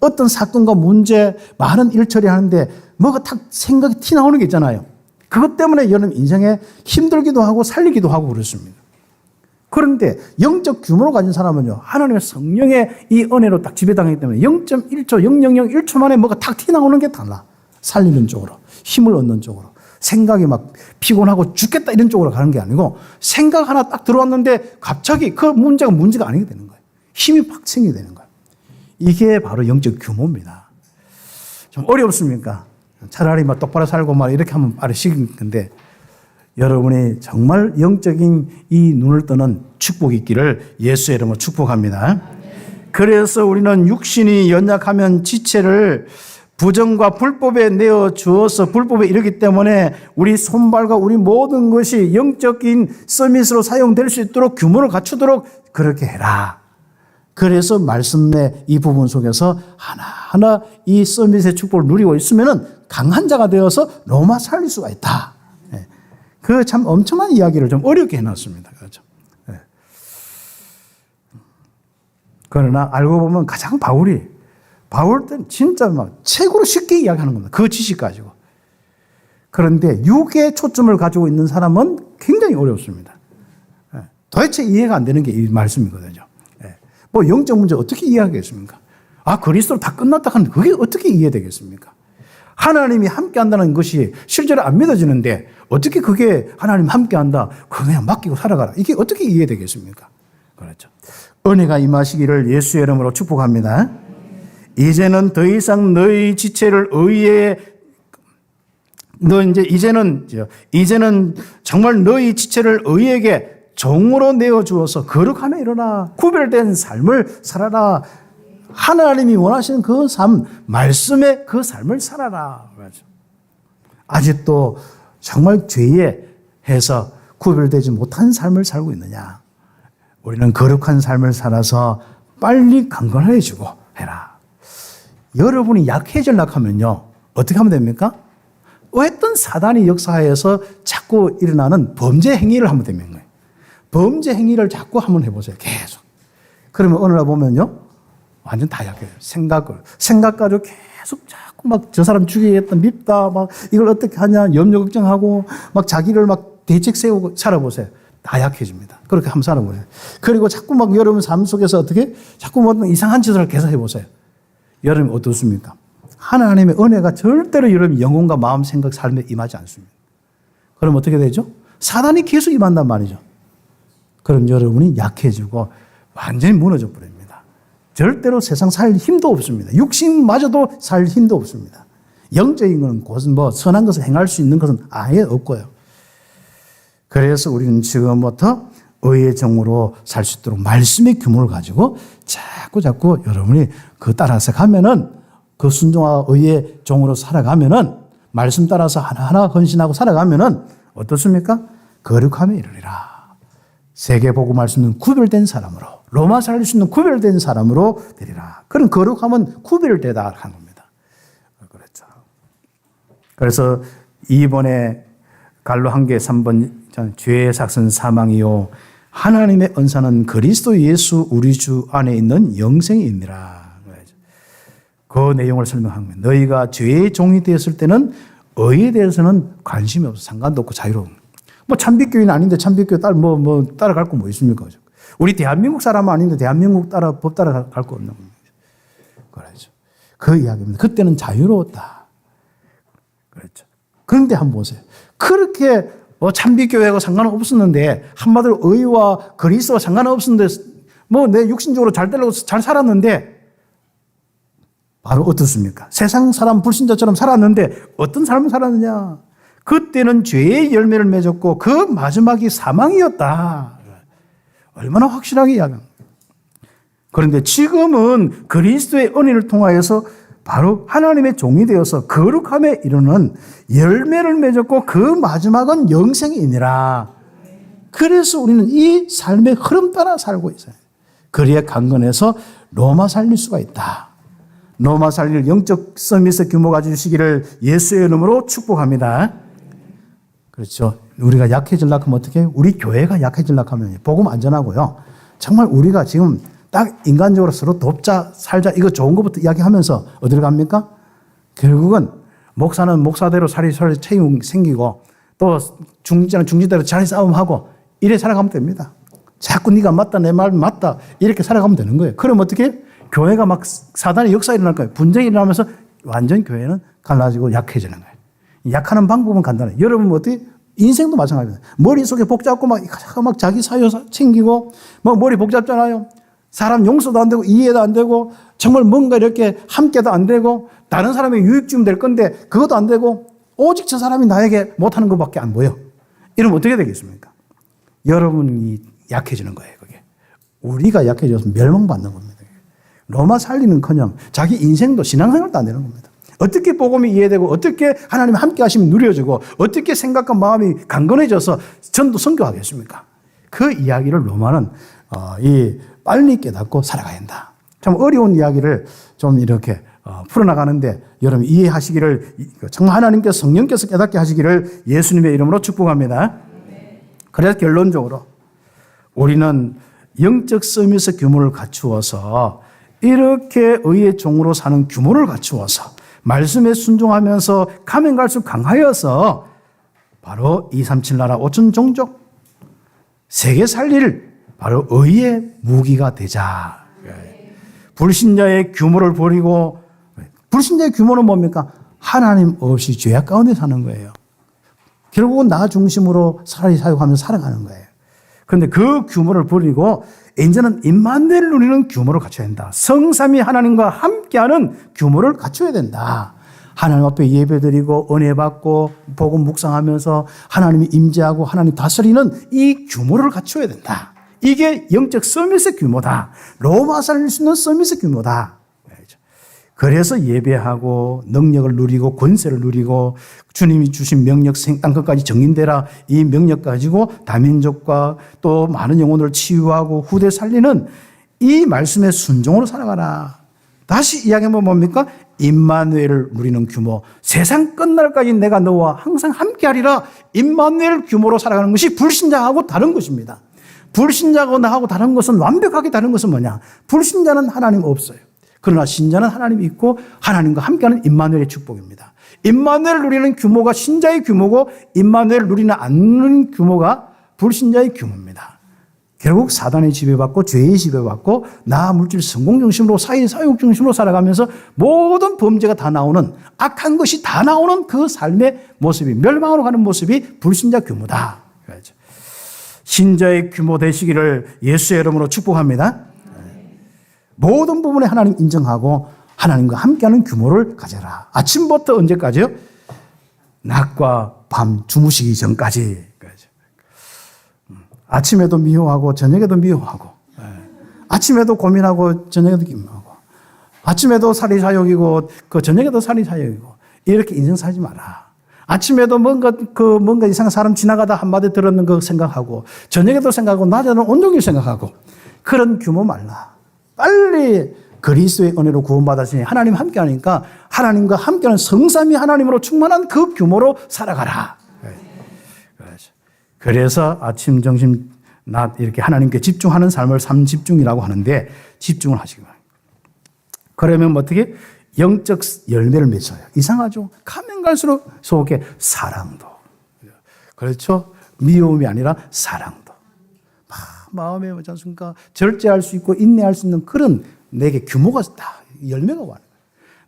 어떤 사건과 문제 많은 일 처리하는데 뭐가 딱 생각이 튀어나오는 게 있잖아요. 그것 때문에 여러분 인생에 힘들기도 하고 살리기도 하고 그렇습니다. 그런데 영적 규모를 가진 사람은요. 하나님의 성령의 이 은혜로 딱 지배당하기 때문에 0.1초, 0.001초 만에 뭐가 탁 튀어나오는 게 달라. 살리는 쪽으로, 힘을 얻는 쪽으로. 생각이 막 피곤하고 죽겠다 이런 쪽으로 가는 게 아니고 생각 하나 딱 들어왔는데 갑자기 그 문제가 아니게 되는 거예요. 힘이 팍 생기게 되는 거예요. 이게 바로 영적 규모입니다. 좀 어렵습니까? 차라리 막 똑바로 살고 막 이렇게 하면 빠르 식은 건데 여러분이 정말 영적인 이 눈을 뜨는 축복이 있기를 예수의 이름으로 축복합니다. 그래서 우리는 육신이 연약하면 지체를 부정과 불법에 내어 주어서 불법에 이르기 때문에 우리 손발과 우리 모든 것이 영적인 서밋으로 사용될 수 있도록 규모를 갖추도록 그렇게 해라. 그래서 말씀의 이 부분 속에서 하나하나 이 서밋의 축복을 누리고 있으면은 강한 자가 되어서 로마 살릴 수가 있다. 그 참 엄청난 이야기를 좀 어렵게 해놨습니다. 그렇죠? 그러나 알고 보면 가장 바울 때는 진짜 막 최고로 쉽게 이야기하는 겁니다. 그 지식 가지고. 그런데 육의 초점을 가지고 있는 사람은 굉장히 어렵습니다. 도대체 이해가 안 되는 게 이 말씀이거든요. 뭐 영적 문제 어떻게 이해하겠습니까? 그리스도로 다 끝났다 하는데 그게 어떻게 이해되겠습니까? 하나님이 함께 한다는 것이 실제로 안 믿어지는데 어떻게 그게 하나님 함께 한다, 그냥 맡기고 살아가라. 이게 어떻게 이해되겠습니까? 그렇죠. 은혜가 임하시기를 예수의 이름으로 축복합니다. 이제는 더 이상 너희 지체를 이제는 정말 너희 지체를 의에게 종으로 내어 주어서 거룩함에 일어나 구별된 삶을 살아라. 하나님이 원하시는 그 삶, 말씀의 그 삶을 살아라. 아직도 정말 죄에 해서 구별되지 못한 삶을 살고 있느냐? 우리는 거룩한 삶을 살아서 빨리 강건해지고 해라. 여러분이 약해지려고 하면요. 어떻게 하면 됩니까? 어떤 사단이 역사에서 자꾸 일어나는 범죄 행위를 하면 되는 거예요. 범죄 행위를 자꾸 한번 해보세요. 계속. 그러면 어느 날 보면요. 완전 다 약해요. 생각 가지고 계속 자꾸 막 저 사람 죽이겠다, 밉다, 막 이걸 어떻게 하냐, 염려 걱정하고 막 자기를 막 대책 세우고 살아보세요. 다 약해집니다. 그렇게 한번 살아보세요. 그리고 자꾸 막 여러분 삶 속에서 어떻게 자꾸 뭐 이상한 짓을 계속 해보세요. 여러분 어떻습니까? 하나님의 은혜가 절대로 여러분 영혼과 마음, 생각, 삶에 임하지 않습니다. 그럼 어떻게 되죠? 사단이 계속 임한단 말이죠. 그럼 여러분이 약해지고 완전히 무너져 버립니다. 절대로 세상 살 힘도 없습니다. 육신마저도 살 힘도 없습니다. 영적인 것은 곳은 뭐 선한 것을 행할 수 있는 것은 아예 없고요. 그래서 우리는 지금부터 의의 정으로 살 수 있도록 말씀의 규모를 가지고 자꾸 여러분이 그 따라서 가면은 그 순종과 의의 종으로 살아가면은 말씀 따라서 하나하나 헌신하고 살아가면은 어떻습니까? 거룩함에 이르리라. 세계복음 말씀은 구별된 사람으로, 로마 살릴 수 있는 구별된 사람으로 되리라. 그런 거룩함은 구별되다 한 겁니다. 그렇죠. 그래서 2번에 갈로 1개 3번 죄의 삭은 사망이요 하나님의 은사는 그리스도 예수 우리 주 안에 있는 영생이니라. 그 내용을 설명한 거예요. 너희가 죄의 종이 되었을 때는 의에 대해서는 관심이 없어. 상관도 없고 자유로운. 뭐 참빛교인 아닌데 참빛교 따라갈 거 뭐 있습니까? 우리 대한민국 사람은 아닌데 대한민국 법 따라갈 거 없는 겁니다. 그렇죠. 그 이야기입니다. 그때는 자유로웠다. 그렇죠. 그런데 한번 보세요. 그렇게 참빛교회하고 상관없었는데 한마디로 의와 그리스도와 상관없었는데 내 육신적으로 잘 되려고 잘 살았는데 바로 어떻습니까? 세상 사람 불신자처럼 살았는데 어떤 삶을 살았느냐? 그때는 죄의 열매를 맺었고 그 마지막이 사망이었다. 얼마나 확실하게 이야기합니다. 그런데 지금은 그리스도의 은혜를 통하여서 바로 하나님의 종이 되어서 거룩함에 이르는 열매를 맺었고 그 마지막은 영생이니라. 그래서 우리는 이 삶의 흐름 따라 살고 있어요. 그리야 강건해서 로마 살릴 수가 있다. 로마 살릴 영적 서밋의 규모 가지시기를 예수의 이름으로 축복합니다. 그렇죠. 우리가 약해지려고 하면 어떻게 해요? 우리 교회가 약해지려고 하면 복음 안전하고요. 정말 우리가 지금 딱 인간적으로 서로 돕자, 살자, 이거 좋은 것부터 이야기하면서 어디로 갑니까? 결국은 목사는 목사대로 사리사리 채용 생기고 또 중지자는 중지대로 자리 싸움하고 이래 살아가면 됩니다. 자꾸 네가 맞다, 내 말 맞다 이렇게 살아가면 되는 거예요. 그럼 어떻게 해요? 교회가 막 사단의 역사 일어날 거예요. 분쟁이 일어나면서 완전 교회는 갈라지고 약해지는 거예요. 약하는 방법은 간단해요. 여러분 어떻게 인생도 마찬가지입니다. 머릿속에 복잡고 막 자기 사유 챙기고 막 머리 복잡잖아요. 사람 용서도 안 되고 이해도 안 되고 정말 뭔가 이렇게 함께도 안 되고 다른 사람에게 유익 주면 될 건데 그것도 안 되고 오직 저 사람이 나에게 못하는 것밖에 안 보여. 이러면 어떻게 되겠습니까? 여러분이 약해지는 거예요. 그게. 우리가 약해져서 멸망받는 겁니다. 로마 살리는커녕 자기 인생도 신앙생활도 안 되는 겁니다. 어떻게 복음이 이해되고 어떻게 하나님 함께 하시면 누려지고 어떻게 생각과 마음이 강건해져서 전도 선교하겠습니까? 그 이야기를 로마는 빨리 깨닫고 살아가야 한다. 참 어려운 이야기를 좀 이렇게 풀어나가는데 여러분 이해하시기를 정말 하나님께서 성령께서 깨닫게 하시기를 예수님의 이름으로 축복합니다. 그래서 결론적으로 우리는 영적 서밋의 규모를 갖추어서 이렇게 의의 종으로 사는 규모를 갖추어서 말씀에 순종하면서 가면 갈수록 강하여서 바로 237 나라 5천 종족 세계 살릴 바로 의의 무기가 되자. 불신자의 규모를 버리고 불신자의 규모는 뭡니까? 하나님 없이 죄악 가운데 사는 거예요. 결국은 나 중심으로 살이 사용하면서 살아가는 거예요. 그런데 그 규모를 버리고 이제는 임마누엘을 누리는 규모를 갖춰야 된다. 성삼위 하나님과 함께하는 규모를 갖춰야 된다. 하나님 앞에 예배드리고 은혜 받고 복음 묵상하면서 하나님이 임재하고 하나님 다스리는 이 규모를 갖춰야 된다. 이게 영적 서밋의 규모다. 로마 살릴 수 있는 서밋의 규모다. 그래서 예배하고 능력을 누리고 권세를 누리고 주님이 주신 명령 땅끝까지 정인되라 이 명령 가지고 다민족과 또 많은 영혼을 치유하고 후대 살리는 이 말씀의 순종으로 살아가라. 다시 이야기하면 뭡니까? 임마누엘을 누리는 규모, 세상 끝날까지 내가 너와 항상 함께하리라, 임마누엘 규모로 살아가는 것이 불신자하고 다른 것입니다. 불신자하고 나하고 다른 것은, 완벽하게 다른 것은 뭐냐? 불신자는 하나님 없어요. 그러나 신자는 하나님이 있고 하나님과 함께하는 임마누엘의 축복입니다. 임마누엘을 누리는 규모가 신자의 규모고, 임마누엘을 누리는 않는 규모가 불신자의 규모입니다. 결국 사단의 지배받고 죄의 지배받고 나 물질 성공 중심으로 사회 사욕 중심으로 살아가면서 모든 범죄가 다 나오는, 악한 것이 다 나오는 그 삶의 모습이, 멸망으로 가는 모습이 불신자 규모다. 신자의 규모 되시기를 예수의 이름으로 축복합니다. 모든 부분에 하나님 인정하고 하나님과 함께하는 규모를 가져라. 아침부터 언제까지요? 낮과 밤 주무시기 전까지. 아침에도 미워하고 저녁에도 미워하고, 아침에도 고민하고 저녁에도 기뻐하고, 아침에도 살이 사욕이고 그 저녁에도 살이 사욕이고, 이렇게 인생 살지 마라. 아침에도 뭔가 이상한 사람 지나가다 한마디 들었는 거 생각하고, 저녁에도 생각하고, 낮에는 온종일 생각하고, 그런 규모 말라. 빨리 그리스도의 은혜로 구원받았으니 하나님 함께 하니까 하나님과 함께하는 성삼위 하나님으로 충만한 그 규모로 살아가라. 그래서 아침, 점심, 낮 이렇게 하나님께 집중하는 삶을 삼집중이라고 하는데, 집중을 하시기 바랍니다. 그러면 어떻게? 영적 열매를 맺어요. 이상하죠? 가면 갈수록 속에 사랑도. 그렇죠? 미움이 아니라 사랑도. 마음에 뭐지 않습니까? 절제할 수 있고 인내할 수 있는 그런 내게 규모가 다 열매가 와요.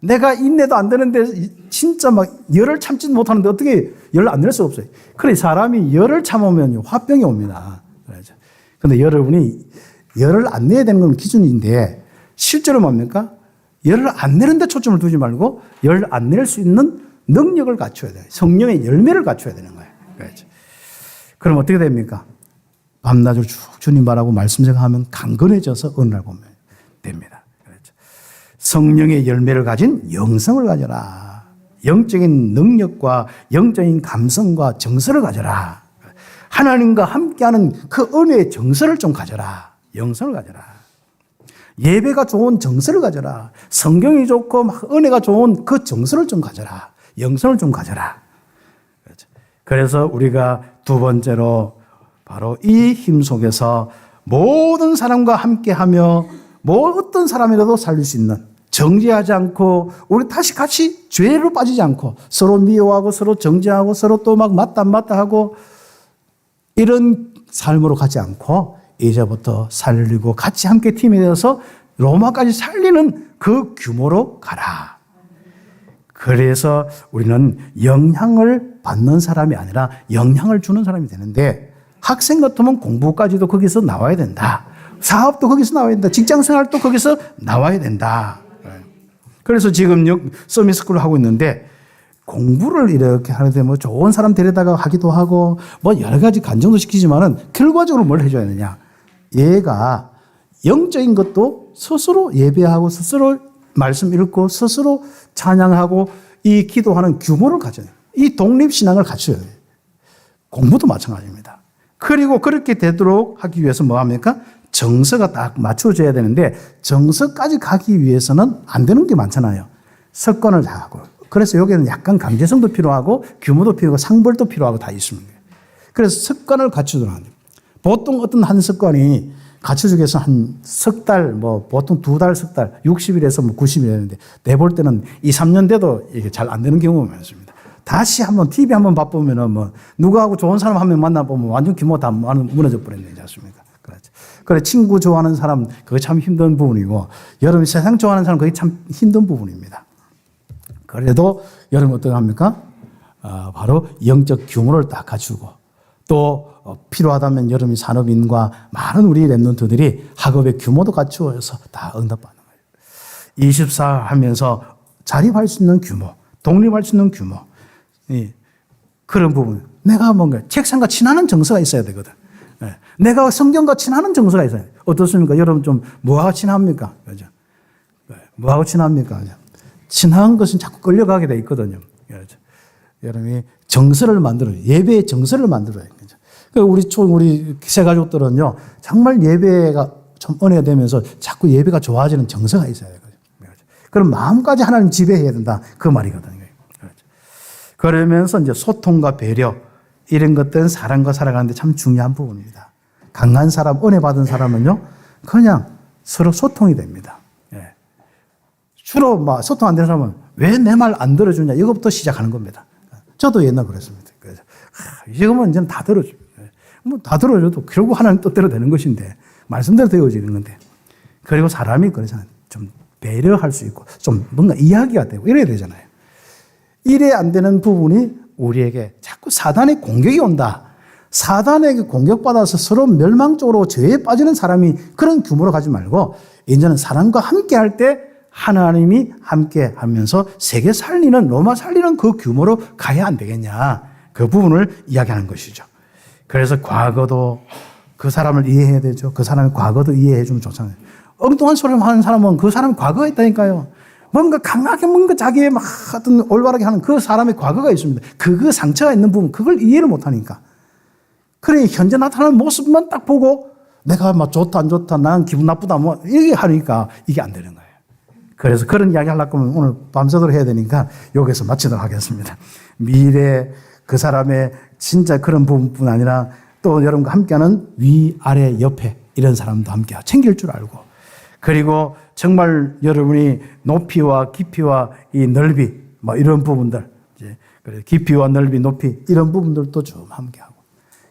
내가 인내도 안 되는데 진짜 막 열을 참지 못하는데 어떻게 열을 안 낼 수 없어요. 그래 사람이 열을 참으면 화병이 옵니다. 그런데 여러분이 열을 안 내야 되는 건 기준인데 실제로 뭡니까? 열을 안 내는데 초점을 두지 말고 열을 안 낼 수 있는 능력을 갖춰야 돼요. 성령의 열매를 갖춰야 되는 거예요. 그렇죠. 그럼 어떻게 됩니까? 밤낮을 쭉 주님 바라고 말씀 생각하면 강건해져서 어느 날 보면 됩니다. 그렇죠. 성령의 열매를 가진 영성을 가져라. 영적인 능력과 영적인 감성과 정서를 가져라. 하나님과 함께하는 그 은혜의 정서를 좀 가져라. 영성을 가져라. 예배가 좋은 정서를 가져라. 성경이 좋고 막 은혜가 좋은 그 정서를 좀 가져라. 영성을 좀 가져라. 그렇죠. 그래서 우리가 두 번째로 바로 이 힘 속에서 모든 사람과 함께하며 어떤 사람이라도 살릴 수 있는, 정죄하지 않고 우리 다시 같이 죄로 빠지지 않고 서로 미워하고 서로 정죄하고 서로 또 막 맞다 안 맞다 하고 이런 삶으로 가지 않고 이제부터 살리고 같이 함께 팀이 되어서 로마까지 살리는 그 규모로 가라. 그래서 우리는 영향을 받는 사람이 아니라 영향을 주는 사람이 되는데, 학생 같으면 공부까지도 거기서 나와야 된다. 사업도 거기서 나와야 된다. 직장생활도 거기서 나와야 된다. 그래서 지금 서밋스쿨을 하고 있는데 공부를 이렇게 하는데 뭐 좋은 사람 데려다가 하기도 하고 뭐 여러 가지 간증도 시키지만은 결과적으로 뭘 해줘야 되냐. 얘가 영적인 것도 스스로 예배하고 스스로 말씀 읽고 스스로 찬양하고 이 기도하는 규모를 가져야 돼요. 이 독립신앙을 갖춰야 돼요. 공부도 마찬가지입니다. 그리고 그렇게 되도록 하기 위해서 뭐 합니까? 정서가 딱 맞춰져야 되는데 정서까지 가기 위해서는 안 되는 게 많잖아요. 습관을 다 하고. 그래서 여기는 약간 강제성도 필요하고 규모도 필요하고 상벌도 필요하고 다 있습니다. 그래서 습관을 갖추도록 합니다. 보통 어떤 한 습관이 갖춰주기 위해서 한 석 달, 뭐 보통 2달, 석 달, 60일에서 뭐 90일 되는데 내볼 때는 2, 3년 돼도 이게 잘 안 되는 경우가 많습니다. 다시 한번 TV 한번 바쁘면은 뭐 누구하고 좋은 사람 한 명 만나보면 완전 규모 다 무너져 버렸지 않습니까? 그렇죠. 그래 친구 좋아하는 사람 그게 참 힘든 부분이고 여러분 세상 좋아하는 사람 그게 참 힘든 부분입니다. 그래도 여러분 어떻게 합니까? 바로 영적 규모를 딱 갖추고 또 필요하다면 여러분이 산업인과 많은 우리 랩런트들이 학업의 규모도 갖추어서 다 응답받는 거예요. 24 하면서 자립할 수 있는 규모, 독립할 수 있는 규모. 그런 부분. 내가 뭔가 책상과 친하는 정서가 있어야 되거든. 내가 성경과 친하는 정서가 있어요. 어떻습니까? 여러분 좀 뭐하고 친합니까? 그죠? 뭐하고 친합니까? 친한 것은 자꾸 끌려가게 돼 있거든요. 그렇죠? 여러분이 정서를 만들어요. 예배의 정서를 만들어요. 그죠? 우리 새 가족들은요, 정말 예배가 좀 은혜가 되면서 자꾸 예배가 좋아지는 정서가 있어요. 그죠? 그럼 마음까지 하나님 지배해야 된다. 그 말이거든요. 그렇죠. 그러면서 이제 소통과 배려 이런 것들은 사람과 살아가는데 참 중요한 부분입니다. 강한 사람, 은혜 받은 사람은요, 그냥 서로 소통이 됩니다. 예. 주로 막 소통 안 되는 사람은 왜 내 말 안 들어주냐, 이것부터 시작하는 겁니다. 저도 옛날 그랬습니다. 그래서 지금은 이제는 다 들어줘요. 뭐 다 들어줘도 결국 하나님 뜻대로 되는 것인데, 말씀대로 되어지는 건데. 그리고 사람이 그러잖아요. 좀 배려할 수 있고, 좀 뭔가 이야기가 되고 이래야 되잖아요. 이래 안 되는 부분이 우리에게 자꾸 사단의 공격이 온다. 사단에게 공격받아서 서로 멸망적으로 죄에 빠지는 사람이 그런 규모로 가지 말고, 이제는 사람과 함께 할 때 하나님이 함께 하면서 세계 살리는, 로마 살리는 그 규모로 가야 안 되겠냐. 그 부분을 이야기하는 것이죠. 그래서 과거도 그 사람을 이해해야 되죠. 그 사람의 과거도 이해해 주면 좋잖아요. 엉뚱한 소리를 하는 사람은 그 사람의 과거가 있다니까요. 뭔가 강하게 뭔가 자기의 막 어떤 올바르게 하는 그 사람의 과거가 있습니다. 그 상처가 있는 부분, 그걸 이해를 못 하니까. 그래, 현재 나타나는 모습만 딱 보고 내가 막 좋다, 안 좋다, 난 기분 나쁘다, 뭐, 이렇게 하니까 이게 안 되는 거예요. 그래서 그런 이야기 하려고 하면 오늘 밤새도록 해야 되니까 여기서 마치도록 하겠습니다. 미래 그 사람의 진짜 그런 부분뿐 아니라 또 여러분과 함께하는 위, 아래, 옆에 이런 사람도 함께 챙길 줄 알고, 그리고 정말 여러분이 높이와 깊이와 이 넓이, 뭐 이런 부분들, 이제 깊이와 넓이, 높이 이런 부분들도 좀 함께하고,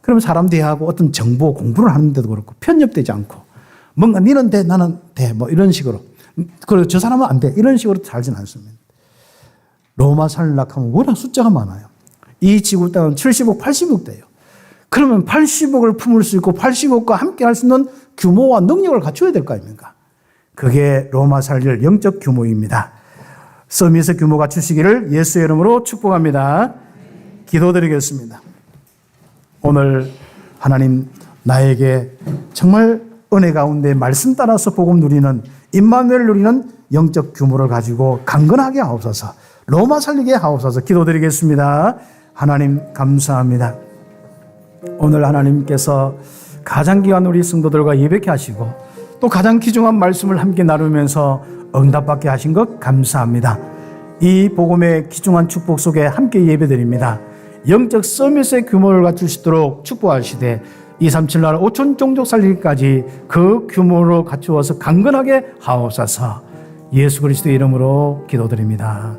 그러면 사람 대하고 어떤 정보 공부를 하는데도 그렇고 편협되지 않고, 뭔가 니는 돼, 나는 돼, 뭐 이런 식으로, 그리고 저 사람은 안 돼, 이런 식으로 살진 않습니다. 로마 살락하면 워낙 숫자가 많아요. 이 지구 땅은 70억, 80억 돼요. 그러면 80억을 품을 수 있고 80억과 함께 할 수 있는 규모와 능력을 갖춰야 될 거 아닙니까? 그게 로마 살릴 영적 규모입니다. 서밋의 규모 갖추시기를 예수의 이름으로 축복합니다. 기도드리겠습니다. 오늘 하나님, 나에게 정말 은혜 가운데 말씀 따라서 복음 누리는, 임마누엘 누리는 영적 규모를 가지고 강건하게 하옵소서, 로마 살리게 하옵소서 기도드리겠습니다. 하나님 감사합니다. 오늘 하나님께서 가장 귀한 우리 성도들과 예배케 하시고 또 가장 귀중한 말씀을 함께 나누면서 응답받게 하신 것 감사합니다. 이 복음의 귀중한 축복 속에 함께 예배드립니다. 영적 서밋의 규모를 갖추시도록 축복하시되 237나라 5천 종족 살리기까지 그 규모로 갖추어서 강건하게 하옵소서. 예수 그리스도의 이름으로 기도드립니다.